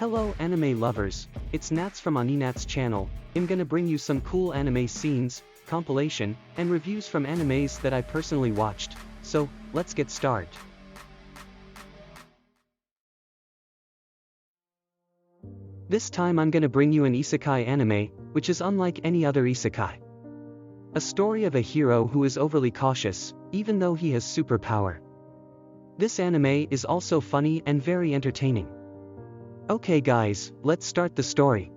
Hello anime lovers, it's Nats from Aninats channel. I'm gonna bring you some cool anime scenes, compilation, and reviews from animes that I personally watched. So, let's get started. This time I'm gonna bring you an isekai anime, which is unlike any other isekai. A story of a hero who is overly cautious, even though he has superpower. This anime is also funny and very entertaining. Okay guys, let's start the story.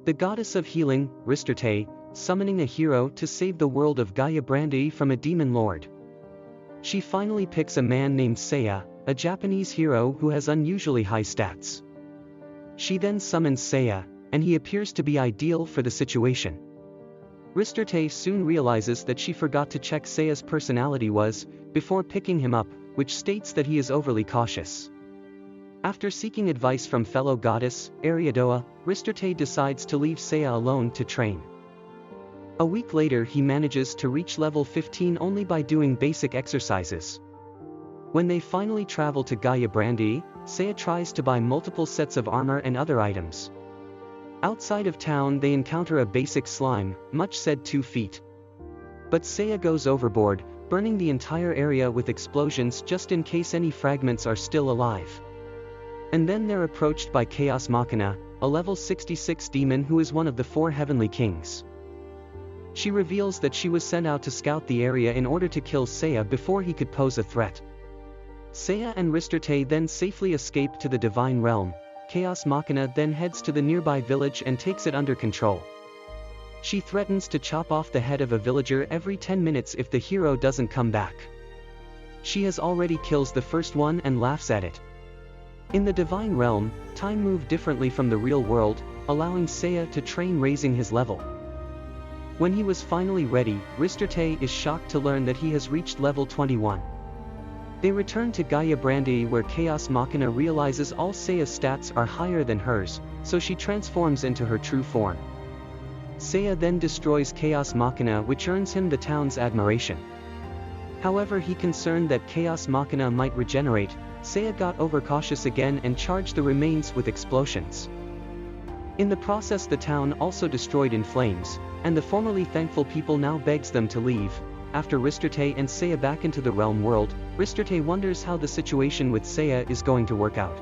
The goddess of healing, Ristarte, summoning a hero to save the world of Gaeabrande from a demon lord. She finally picks a man named Seiya, a Japanese hero who has unusually high stats. She then summons Seiya, and he appears to be ideal for the situation. Ristarte soon realizes that she forgot to check Seiya's personality was, before picking him up, which states that he is overly cautious. After seeking advice from fellow goddess, Ariadoa, Ristarte decides to leave Seiya alone to train. A week later he manages to reach level 15 only by doing basic exercises. When they finally travel to Gaeabrande, Seiya tries to buy multiple sets of armor and other items. Outside of town they encounter a basic slime, much said 2 feet. But Seiya goes overboard, burning the entire area with explosions just in case any fragments are still alive. And then they're approached by Chaos Machina, a level 66 demon who is one of the 4 heavenly kings. She reveals that she was sent out to scout the area in order to kill Seiya before he could pose a threat. Seiya and Ristarte then safely escape to the divine realm. Chaos Machina then heads to the nearby village and takes it under control. She threatens to chop off the head of a villager every 10 minutes if the hero doesn't come back. She has already kills the first one and laughs at it. In the divine realm, time moved differently from the real world, allowing Seiya to train raising his level. When he was finally ready, Ristarte is shocked to learn that he has reached level 21. They return to Gaeabrande where Chaos Machina realizes all Seiya's stats are higher than hers, so she transforms into her true form. Seiya then destroys Chaos Machina, which earns him the town's admiration. However, he concerned that Chaos Machina might regenerate, Seiya got overcautious again and charged the remains with explosions. In the process the town also destroyed in flames, and the formerly thankful people now begs them to leave. After Ristarte and Seiya back into the realm world, Ristarte wonders how the situation with Seiya is going to work out.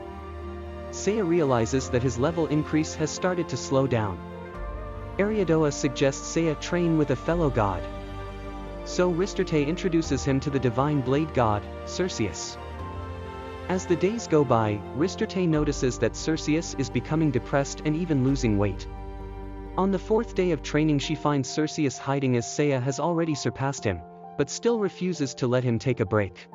Seiya realizes that his level increase has started to slow down. Ariadoa suggests Seiya train with a fellow god. So Ristarte introduces him to the divine blade god, Cerseus. As the days go by, Ristarte notices that Cerseus is becoming depressed and even losing weight. On the 4th day of training she finds Cerseus hiding as Seiya has already surpassed him, but still refuses to let him take a break.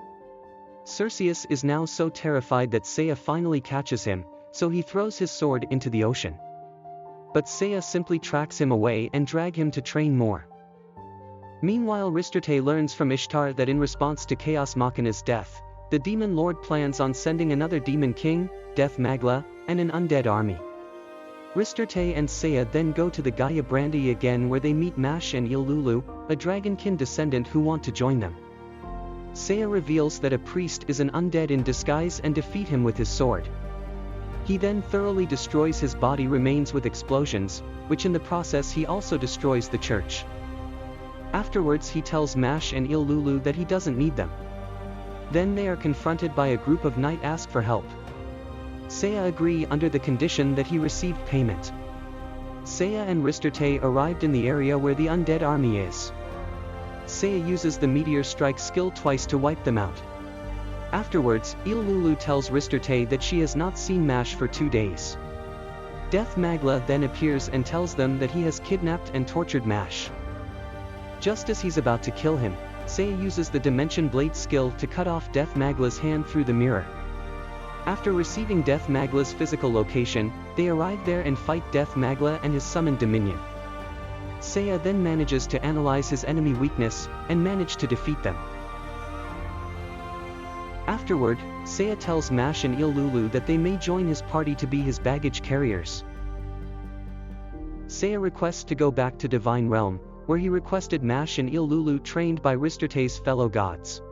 Cerseus is now so terrified that Seiya finally catches him, so he throws his sword into the ocean. But Seiya simply tracks him away and drags him to train more. Meanwhile Ristarte learns from Ishtar that in response to Chaos Machina's death, the demon lord plans on sending another demon king, Death Magla, and an undead army. Ristarte and Seiya then go to the Gaeabrande again where they meet Mash and Ilulu, a dragonkin descendant who want to join them. Seiya reveals that a priest is an undead in disguise and defeat him with his sword. He then thoroughly destroys his body remains with explosions, which in the process he also destroys the church. Afterwards he tells Mash and Ilulu that he doesn't need them. Then they are confronted by a group of knights ask for help. Seiya agree under the condition that he received payment. Seiya and Ristarte arrived in the area where the undead army is. Seiya uses the meteor strike skill twice to wipe them out. Afterwards, Ilulu tells Ristarte that she has not seen Mash for 2 days. Death Magla then appears and tells them that he has kidnapped and tortured Mash. Just as he's about to kill him, Seiya uses the Dimension Blade skill to cut off Death Magla's hand through the mirror. After receiving Death Magla's physical location, they arrive there and fight Death Magla and his summoned dominion. Seiya then manages to analyze his enemy weakness, and manage to defeat them. Afterward, Seiya tells Mash and Ilulu that they may join his party to be his baggage carriers. Seiya requests to go back to Divine Realm, where he requested Mash and Ilulu trained by Ristarte's fellow gods.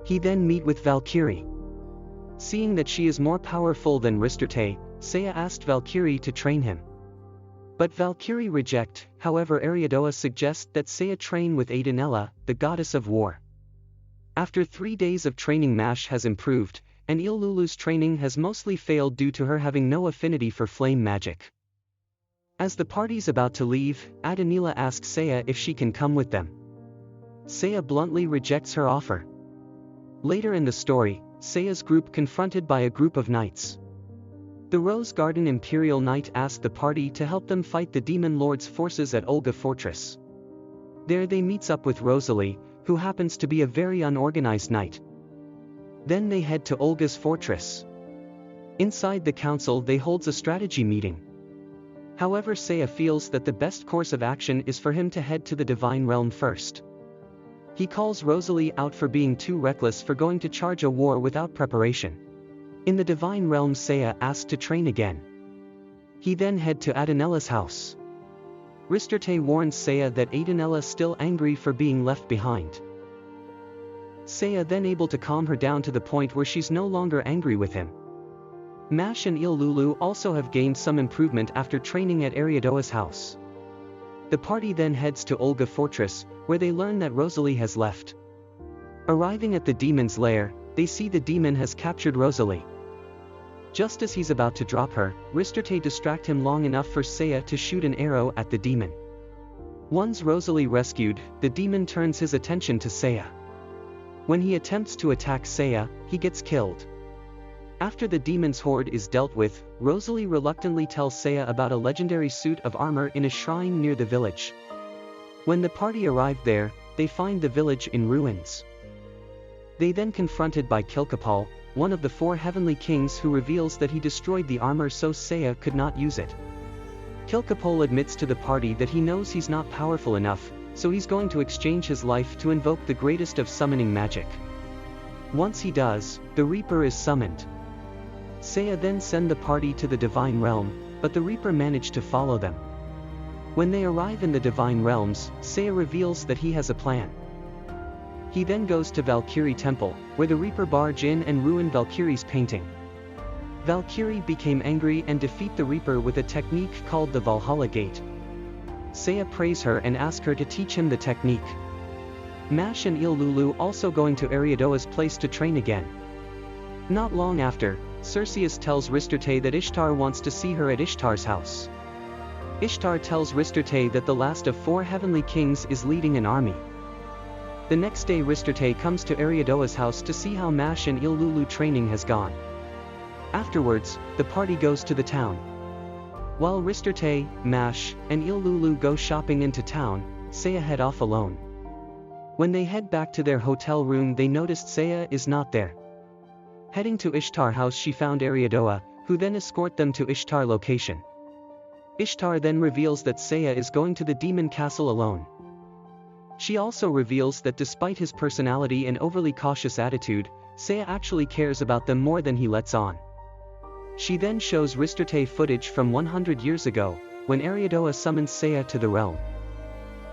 He then meet with Valkyrie. Seeing that she is more powerful than Ristarte, Seiya asked Valkyrie to train him. But Valkyrie reject. However, Ariadoa suggests that Seiya train with Aidanella, the goddess of war. After 3 days of training, Mash has improved, and Ilulu's training has mostly failed due to her having no affinity for flame magic. As the party's about to leave, Aidanella asks Seiya if she can come with them. Seiya bluntly rejects her offer. Later in the story, Seiya's group confronted by a group of knights. The Rose Garden Imperial Knight asked the party to help them fight the Demon Lord's forces at Olga Fortress. There they meets up with Rosalie, who happens to be a very unorganized knight. Then they head to Olga's fortress. Inside the council they holds a strategy meeting. However, Seiya feels that the best course of action is for him to head to the Divine Realm first. He calls Rosalie out for being too reckless for going to charge a war without preparation. In the Divine Realm, Seiya asked to train again. He then head to Aidanella's house. Ristarte warns Seiya that Aidanella is still angry for being left behind. Seiya then able to calm her down to the point where she's no longer angry with him. Mash and Ilulu also have gained some improvement after training at Ariadoa's house. The party then heads to Olga Fortress, where they learn that Rosalie has left. Arriving at the demon's lair, they see the demon has captured Rosalie. Just as he's about to drop her, Ristarte distract him long enough for Seiya to shoot an arrow at the demon. Once Rosalie rescued, the demon turns his attention to Seiya. When he attempts to attack Seiya, he gets killed. After the demon's horde is dealt with, Rosalie reluctantly tells Seiya about a legendary suit of armor in a shrine near the village. When the party arrived there, they find the village in ruins. They then confronted by Kilkapal, one of the 4 heavenly kings, who reveals that he destroyed the armor so Seiya could not use it. Kilkapal admits to the party that he knows he's not powerful enough, so he's going to exchange his life to invoke the greatest of summoning magic. Once he does, the Reaper is summoned. Seiya then send the party to the Divine Realm, but the Reaper managed to follow them. When they arrive in the Divine Realms, Seiya reveals that he has a plan. He then goes to Valkyrie Temple, where the Reaper barge in and ruin Valkyrie's painting. Valkyrie became angry and defeat the Reaper with a technique called the Valhalla Gate. Seiya praise her and ask her to teach him the technique. Mash and Ilulu also going to Ariadoa's place to train again. Not long after, Circeus tells Ristarte that Ishtar wants to see her at Ishtar's house. Ishtar tells Ristarte that the last of 4 heavenly kings is leading an army. The next day Ristarte comes to Ariadoa's house to see how Mash and Ilulu training has gone. Afterwards, the party goes to the town. While Ristarte, Mash, and Ilulu go shopping into town, Seiya head off alone. When they head back to their hotel room, they noticed Seiya is not there. Heading to Ishtar house, she found Ariadoa, who then escort them to Ishtar location. Ishtar then reveals that Seiya is going to the demon castle alone. She also reveals that despite his personality and overly cautious attitude, Seiya actually cares about them more than he lets on. She then shows Ristarte footage from 100 years ago, when Ariadoa summons Seiya to the realm.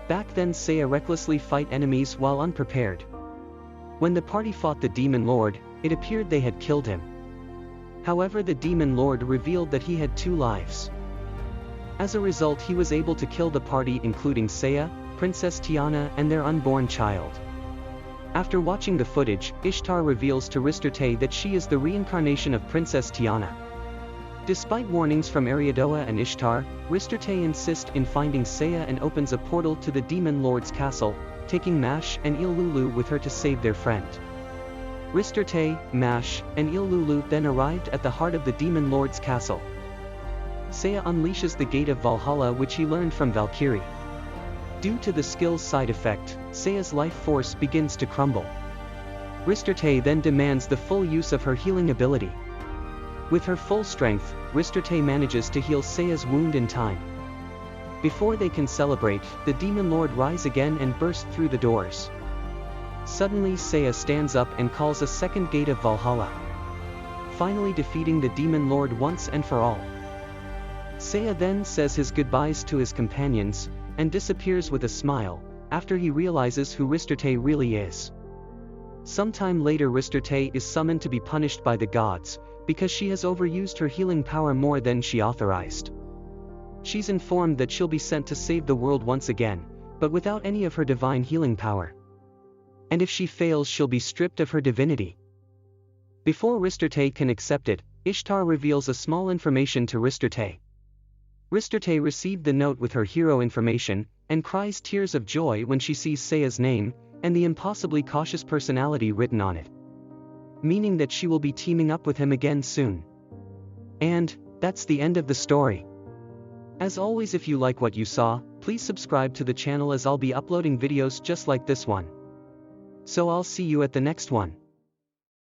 Back then Seiya recklessly fight enemies while unprepared. When the party fought the Demon Lord, it appeared they had killed him. However, the Demon Lord revealed that he had 2 lives. As a result, he was able to kill the party, including Seiya, Princess Tiana, and their unborn child. After watching the footage, Ishtar reveals to Ristarte that she is the reincarnation of Princess Tiana. Despite warnings from Ariadoa and Ishtar, Ristarte insists in finding Seiya and opens a portal to the Demon Lord's castle, taking Mash and Ilulu with her to save their friend. Ristarte, Mash, and Ilulu then arrived at the heart of the Demon Lord's castle. Seiya unleashes the Gate of Valhalla, which he learned from Valkyrie. Due to the skill's side effect, Seiya's life force begins to crumble. Ristarte then demands the full use of her healing ability. With her full strength, Ristarte manages to heal Seiya's wound in time. Before they can celebrate, the Demon Lord rise again and burst through the doors. Suddenly Seiya stands up and calls a second Gate of Valhalla, finally defeating the Demon Lord once and for all. Seiya then says his goodbyes to his companions, and disappears with a smile, after he realizes who Ristarte really is. Sometime later Ristarte is summoned to be punished by the gods, because she has overused her healing power more than she authorized. She's informed that she'll be sent to save the world once again, but without any of her divine healing power. And if she fails, she'll be stripped of her divinity. Before Ristarte can accept it, Ishtar reveals a small information to Ristarte. Ristarte received the note with her hero information, and cries tears of joy when she sees Seiya's name, and the impossibly cautious personality written on it. Meaning that she will be teaming up with him again soon. And that's the end of the story. As always, if you like what you saw, please subscribe to the channel as I'll be uploading videos just like this one. So I'll see you at the next one.